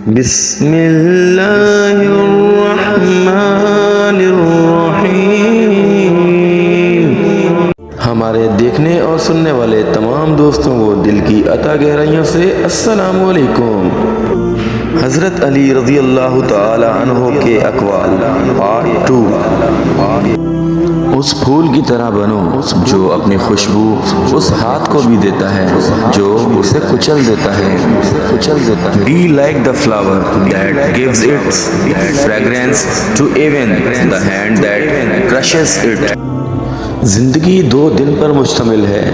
بسم اللہ الرحمن الرحیم۔ ہمارے دیکھنے اور سننے والے تمام دوستوں کو دل کی عطا گہرائیوں سے السلام علیکم۔ حضرت علی رضی اللہ تعالی عنہ کے اقوال پارٹ 2۔ اس پھول کی طرح بنو جو اپنی خوشبو اس ہاتھ کو بھی دیتا ہے جو اسے کچل دیتا ہے۔ Be like the flower that gives its fragrance to even the hand that crushes it۔ زندگی 2 دن پر مشتمل ہے،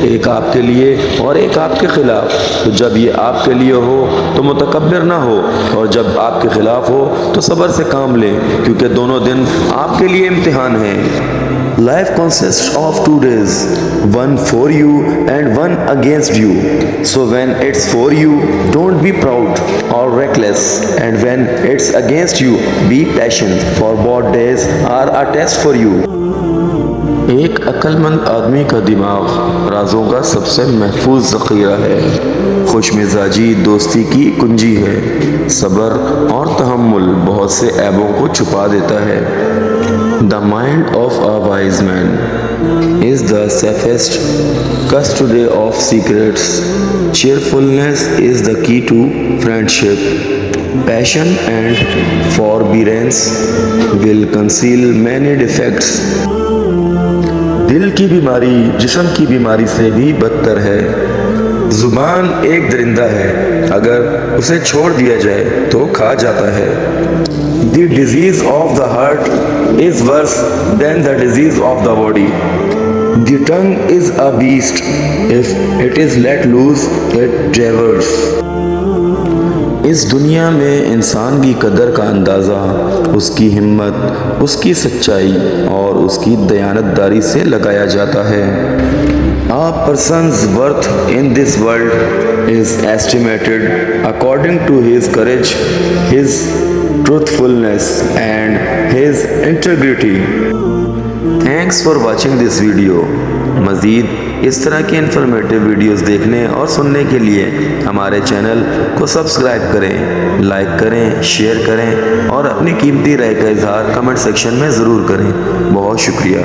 ایک آپ کے لیے اور ایک آپ کے خلاف۔ تو جب یہ آپ کے لیے ہو تو متکبر نہ ہو، اور جب آپ کے خلاف ہو تو صبر سے کام لیں، کیونکہ دونوں دن آپ کے لیے امتحان ہیں۔ Life consists of 2 days, one for you and one against you. So when it's for you, don't be proud or reckless, and when it's against you, be patient, for both days are a test for you۔ ایک عقل مند آدمی کا دماغ رازوں کا سب سے محفوظ ذخیرہ ہے۔ خوش مزاجی دوستی کی کنجی ہے۔ صبر اور تحمل بہت سے عیبوں کو چھپا دیتا ہے۔ The mind of a wise man is the safest custody of secrets. Cheerfulness is the key to friendship. Passion and forbearance will conceal many defects۔ دل کی بیماری جسم کی بیماری سے بھی بدتر ہے۔ زبان ایک درندہ ہے، اگر اسے چھوڑ دیا جائے تو کھا جاتا ہے۔ The disease of the heart is worse than the disease of the body۔ The tongue is a beast, if it is let loose it devours۔ اس دنیا میں انسان کی قدر کا اندازہ اس کی ہمت، اس کی سچائی اور اس کی دیانتداری سے لگایا جاتا ہے۔ A person's worth in this world is estimated according to his courage, his truthfulness and his integrity۔ Thanks for watching this video۔ مزید اس طرح کی انفارمیٹیو ویڈیوز دیکھنے اور سننے کے لیے ہمارے چینل کو سبسکرائب کریں، لائک کریں، شیئر کریں اور اپنی قیمتی رائے کا اظہار کمنٹ سیکشن میں ضرور کریں۔ بہت شکریہ۔